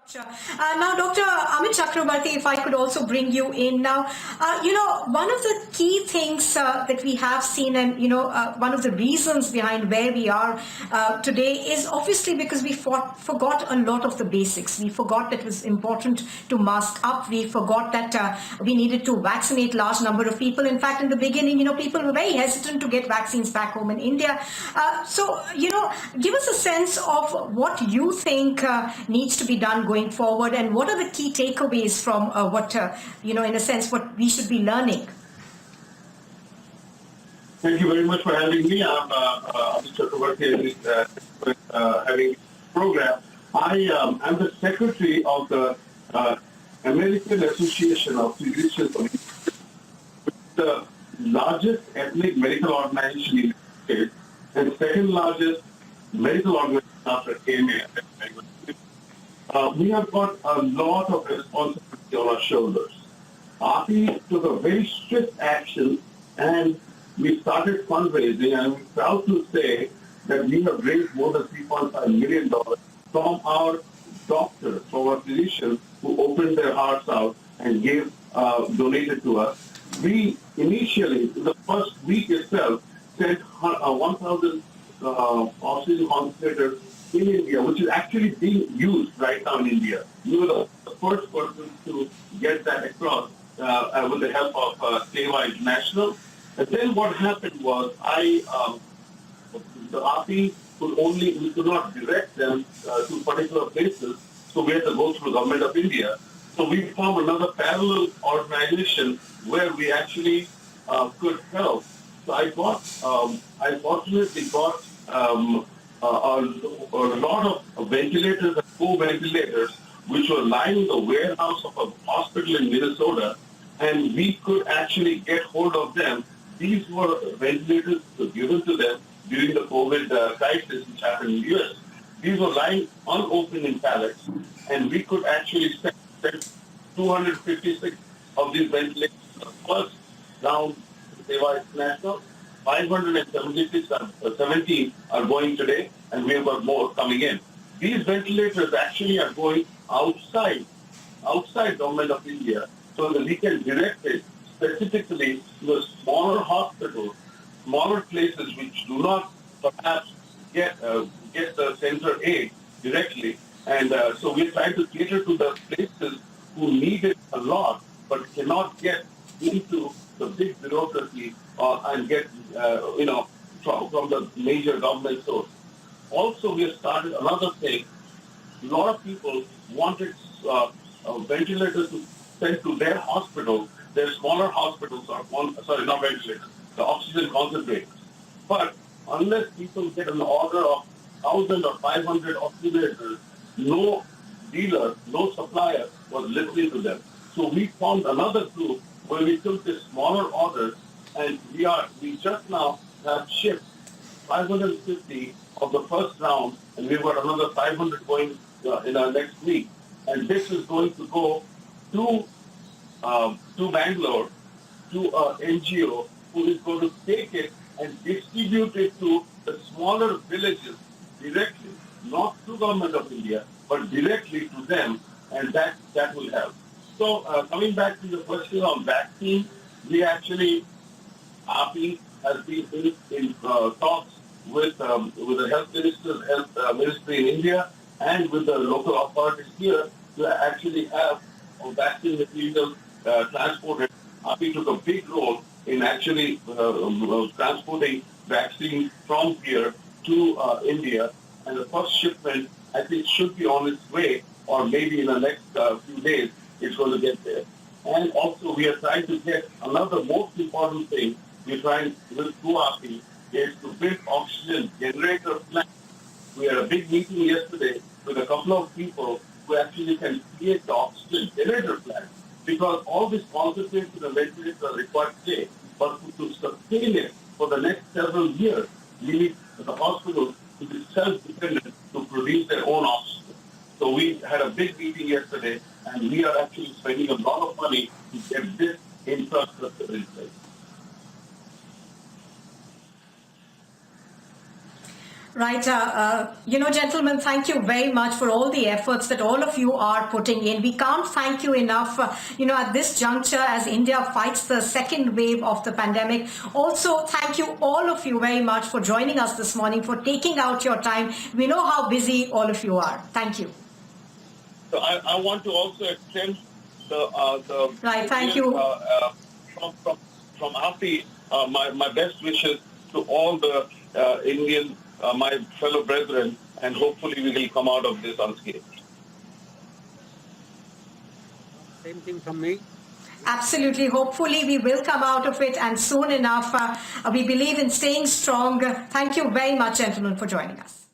Sure. Now, Dr. Amit Chakrabarti, if I could also bring you in now, one of the key things that we have seen, and one of the reasons behind where we are today is obviously because we forgot a lot of the basics. We forgot that it was important to mask up. We forgot that we needed to vaccinate large number of people. In fact, in the beginning, people were very hesitant to get vaccines back home in India. Give us a sense of what you think needs to be done going forward, and what are the key takeaways from in a sense, what we should be learning? Thank you very much for having me. I'm Amit Chakrabarti, having a program. I'm the secretary of the American Association of Physicians, the largest ethnic medical organization in the States and second largest medical organization after KMA. We have got a lot of responsibility on our shoulders. AAPI took a very strict action and we started fundraising, and I'm proud to say that we have raised more than $3.5 million from our doctors, from our physicians who opened their hearts out and donated to us. We initially, in the first week itself, sent 1,000 oxygen concentrators in India, which is actually being used right now in India. We were the first person to get that across with the help of Seva International. And then what happened was the AAPI we could not direct them to particular places, so we had to go through the government of India. So we formed another parallel organization where we actually could help. So I fortunately got a lot of ventilators and co-ventilators which were lying in the warehouse of a hospital in Minnesota, and we could actually get hold of them. These were ventilators given to them during the COVID crisis which happened in the U.S. These were lying unopened in pallets, and we could actually send 256 of these ventilators the first round to Seva International. 570 are going today, and we have got more coming in. These ventilators actually are going outside government of India, so that we can direct it specifically to the smaller hospitals, smaller places which do not perhaps get the center aid directly. And so we're trying to cater to the places who need it a lot, but cannot get into the big bureaucracy and get, from the major government source. Also, we have started another thing. A lot of people wanted ventilators to send to their hospitals, their smaller hospitals, not ventilators, the oxygen concentrators. But unless people get an order of 1,000 or 500 oxygenators, no dealer, no supplier was listening to them. So we formed another group where we took the smaller orders, and we just now have shipped 550 of the first round, and we've got another 500 going in our next week. And this is going to go to Bangalore, to an NGO who is going to take it and distribute it to the smaller villages directly, not to government of India, but directly to them, and that will help. So coming back to the question on vaccine, we actually, AAPI has been in talks with the health ministry in India and with the local authorities here to actually have vaccine material transported. AAPI took a big role in actually transporting vaccine from here to India, and the first shipment, I think, should be on its way, or maybe in the next few days it's going to get there. And also we are trying to get another most important thing we're trying with AAPI is to build oxygen generator plants. We had a big meeting yesterday with a couple of people who actually can create the oxygen generator plant, because all these concentrates and ventilators are required today, but to sustain it for the next several years, we need the hospitals to be self-dependent to produce their own oxygen. So we had a big meeting yesterday, and we are actually spending a lot of money to get this infrastructure in place. Right. Gentlemen, thank you very much for all the efforts that all of you are putting in. We can't thank you enough, at this juncture as India fights the second wave of the pandemic. Also, thank you all of you very much for joining us this morning, for taking out your time. We know how busy all of you are. Thank you. So I want to also extend the Right. Thank you. From Afi, my best wishes to all the Indian, my fellow brethren, and hopefully we will come out of this unscathed. Same thing from me. Absolutely. Hopefully, we will come out of it, and soon enough. We believe in staying strong. Thank you very much, gentlemen, for joining us.